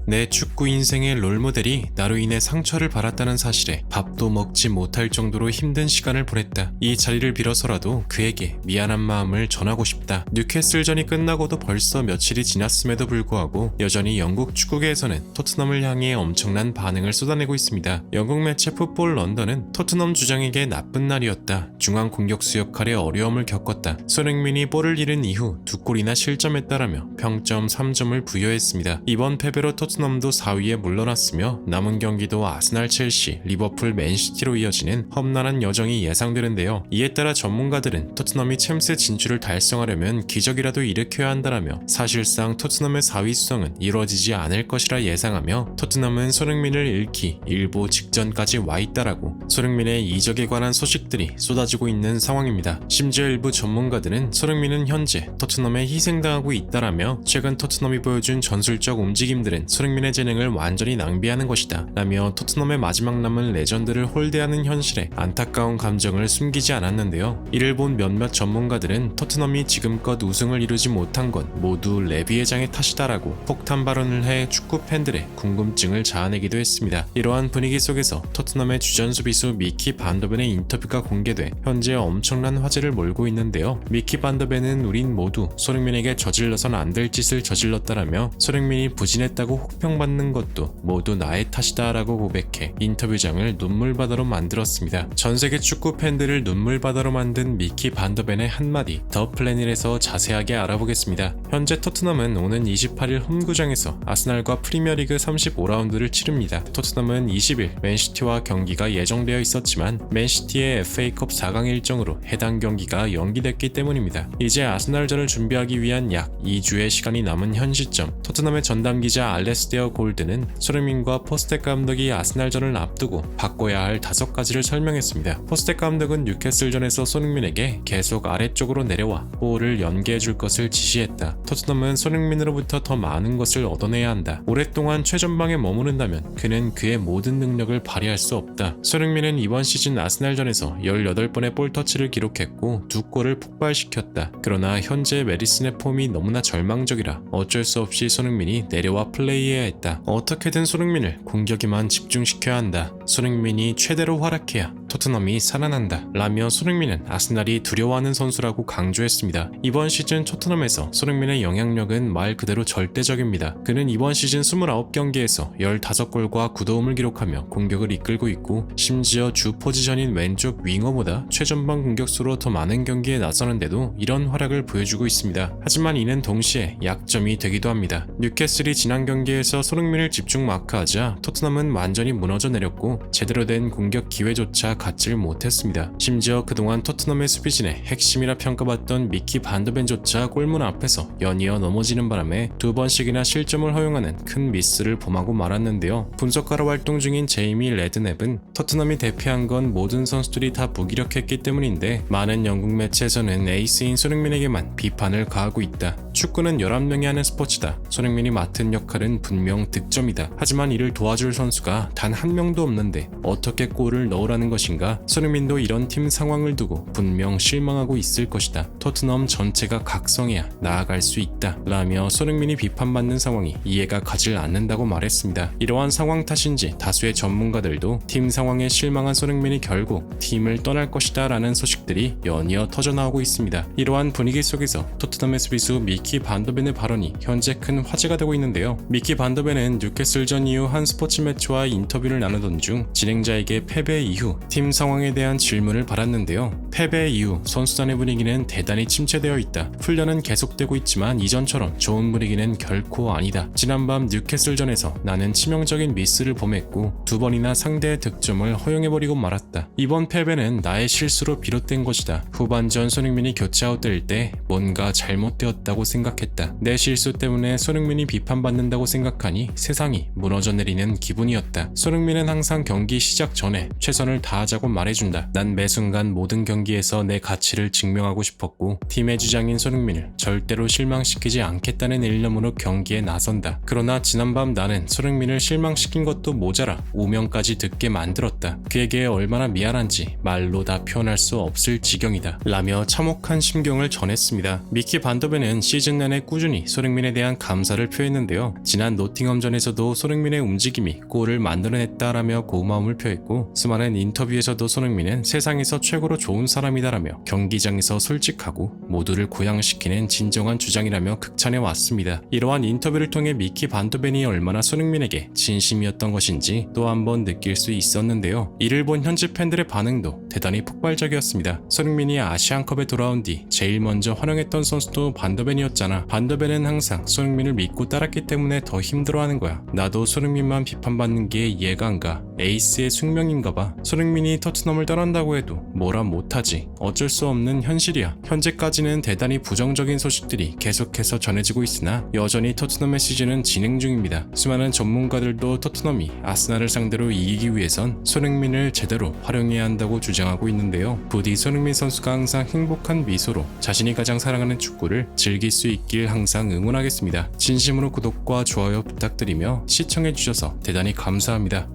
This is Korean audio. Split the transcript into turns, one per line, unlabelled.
내 축구 인생의 롤모델이 나로 인해 상처를 받았다는 사실에 밥도 먹지 못할 정도로 힘든 시간을 보냈다. 이 자리를 빌어서라도 그에게 미안한 마음을 전하고 싶다. 뉴캐슬전이 끝나고도 벌써 며칠이 지났음에도 불구하고 여전히 영국 축구계에서는 토트넘을 향해 엄청난 반응을 쏟아내고 있습니다. 영국 매체 풋볼 런던은 토트넘 주장에게 나쁜 날이었다. 중앙 공격수 역할에 어려움을 겪었다. 손흥민이 볼을 잃은 이후 2골이나 실점했다라며 평점 3점을 부여했습니다. 이번 패배로 토트넘도 4위에 물러났으며 남은 경기도 아스날, 첼시, 리버풀, 맨시티로 이어지는 험난한 여정이 예상되는데요. 이에 따라 전문가들은 토트넘이 챔스 진출을 달성하려면 기적이라도 일으켜야 한다라며 사실상 토트넘의 4위 수성은 이루어지지 않을 것이라 예상하며 토트넘은 손흥민을 잃기 일보 직전까지 와 있다라고 손흥민의 이적에 관한 소식들이 쏟아지고 있는 상황입니다. 심지어 일부 전문가들은 손흥민은 현재 토트넘에 희생당하고 있다라며 최근 토트넘이 보여준 전술적 움직임들은 손흥민의 재능을 완전히 낭비하는 것이다 라며 토트넘의 마지막 남은 레전드를 홀대하는 현실에 안타까운 감정을 숨기지 않았는데요. 이를 본 몇몇 전문가들은 토트넘이 지금껏 우승을 이루지 못한 건 모두 레비 회장의 탓이다라고 폭탄 발언을 해 축구 팬들의 궁금증을 자아내기도 했습니다. 이러한 분위기 속에서 토트넘의 주전 수비수 미키 반더벤의 인터뷰가 공개돼 현재 엄청난 화제를 몰고 있는데요. 미키 반더벤은 우린 모두 손흥민에게 저질러선 안 될 짓을 저질렀다라며 손흥민이 부진했다고 혹평받는 것도 모두 나의 탓이다 라고 고백해 인터뷰장을 눈물바다로 만들었습니다. 전세계 축구 팬들을 눈물바다로 만든 미키 반더벤의 한마디 더 플래닛에서 자세하게 알아보겠습니다. 현재 토트넘은 오는 28일 홈구장에서 아스날과 프리미어리그 35라운드를 치릅니다. 토트넘은 20일 맨시티와 경기가 예정되어 있었지만 맨시티의 FA컵 4강 일정으로 해당 경기가 연기됐기 때문입니다. 이제 아스날전을 준비하기 위한 약 2주의 시간이 남은 현 시점 토트넘의 전담기자 알레스데어 골드는 손흥민과 포스텍 감독이 아스날전을 앞두고 바꿔야 할 5가지를 설명했습니다. 포스텍 감독은 뉴캐슬전에서 손흥민에게 계속 아래쪽으로 내려와 볼을 연계해줄 것을 지시했다. 토트넘은 손흥민으로부터 더 많은 것을 얻어내야 한다. 오랫동안 최전방에 머무른다면 그는 그의 모든 능력을 발휘할 수 없다. 손흥민은 이번 시즌 아스날전에서 18번의 볼터치를 기록했고 2골을 폭발시켰다. 그러나 현재 메디슨의 폼이 너무나 절망적이라 어쩔 수 없이 손흥민이 내려와 플레이해야 했다. 어떻게든 손흥민을 공격에만 집중시켜야 한다. 손흥민이 최대로 활약해야 토트넘이 살아난다 라며 손흥민은 아스날이 두려워하는 선수라고 강조했습니다. 이번 시즌 토트넘에서 손흥민의 영향력은 말 그대로 절대적입니다. 그는 이번 시즌 29경기에서 15골과 9도움을 기록하며 공격을 이끌고 있고 심지어 주 포지션인 왼쪽 윙어보다 최전방 공격수로 더 많은 경기에 나서는데도 이런 활약을 보여주고 있습니다. 하지만 이는 동시에 약점이 되기도 합니다. 뉴캐슬이 지난 경기에서 손흥민을 집중 마크하자 토트넘은 완전히 무너져 내렸고 제대로 된 공격 기회조차 갖질 못했습니다. 심지어 그동안 토트넘의 수비진의 핵심이라 평가받던 미키 반더벤조차 골문 앞에서 연이어 넘어지는 바람에 2번씩이나 실점을 허용하는 큰 미스를 범하고 말았는데요. 분석가로 활동 중인 제이미 레드넵은 토트넘이 대피한 건 모든 선수들이 다 무기력했기 때문인데 많은 영국 매체에서는 에이스인 손흥민에게만 비판을 가하고 있다. 축구는 11명이 하는 스포츠다. 손흥민이 맡은 역할은 분명 득점이다. 하지만 이를 도와줄 선수가 단 한 명도 없는데 어떻게 골을 넣으라는 것인가? 손흥민도 이런 팀 상황을 두고 분명 실망하고 있을 것이다. 토트넘 전체가 각성해야 나아갈 수 있다 라며 손흥민이 비판받는 상황이 이해가 가질 않는다고 말했습니다. 이러한 상황 탓인지 다수의 전문가들도 팀 상황에 실망한 손흥민이 결국 팀을 떠날 것이다 라는 소식들이 연이어 터져나오고 있습니다. 이러한 분위기 속에서 토트넘의 수비수 미키 반더벤의 발언이 현재 큰 화제가 되고 있는데요. 미키 반더벤은 뉴캐슬전 이후 한 스포츠 매체와 인터뷰를 나누던 중 진행자에게 패배 이후 팀 상황에 대한 질문을 받았는데요. 패배 이후 선수단의 분위기는 대단히 침체되어 있다. 훈련은 계속되고 있지만 이전처럼 좋은 분위기는 결코 아니다. 지난밤 뉴캐슬전에서 나는 치명적인 미스를 범했고 2번이나 상대의 득점을 허용해버리고 말았다. 이번 패배는 나의 실수로 비롯된 것이다. 후반전 손흥민이 교체 아웃될 때 뭔가 잘못되었다고 생각했다. 내 실수 때문에 손흥민이 비판받는다고 생각하니 세상이 무너져 내리는 기분이었다. 손흥민은 항상 경기 시작 전에 최선을 다하자고 말해준다. 난 매 순간 모든 경기에 경기에서 내 가치를 증명하고 싶었고 팀의 주장인 손흥민을 절대로 실망시키지 않겠다는 일념으로 경기에 나선다. 그러나 지난밤 나는 손흥민을 실망시킨 것도 모자라 오명까지 듣게 만들었다. 그에게 얼마나 미안한지 말로 다 표현할 수 없을 지경이다. 라며 참혹한 심경을 전했습니다. 미키 반더벤은 시즌 내내 꾸준히 손흥민에 대한 감사를 표했는데요. 지난 노팅엄전에서도 손흥민의 움직임이 골을 만들어냈다라며 고마움을 표했고 수많은 인터뷰에서도 손흥민은 세상에서 최고로 좋은 사람이다라며 경기장에서 솔직하고 모두를 고양시키는 진정한 주장이라며 극찬해 왔습니다. 이러한 인터뷰를 통해 미키 반더벤이 얼마나 손흥민에게 진심이었던 것인지 또 한 번 느낄 수 있었는데요. 이를 본 현지 팬들의 반응도 대단히 폭발적이었습니다. 손흥민이 아시안컵에 돌아온 뒤 제일 먼저 환영했던 선수도 반더벤이었잖아. 반더벤은 항상 손흥민을 믿고 따랐기 때문에 더 힘들어하는 거야. 나도 손흥민만 비판받는 게 이해가 안 가. 에이스의 숙명인가 봐. 손흥민이 토트넘을 떠난다고 해도 뭐라 못하지. 어쩔 수 없는 현실이야. 현재까지는 대단히 부정적인 소식들이 계속해서 전해지고 있으나 여전히 토트넘의 시즌은 진행 중입니다. 수많은 전문가들도 토트넘이 아스날을 상대로 이기기 위해선 손흥민을 제대로 활용해야 한다고 주장하고 있는데요. 부디 손흥민 선수가 항상 행복한 미소로 자신이 가장 사랑하는 축구를 즐길 수 있길 항상 응원하겠습니다. 진심으로 구독과 좋아요 부탁드리며 시청해주셔서 대단히 감사합니다.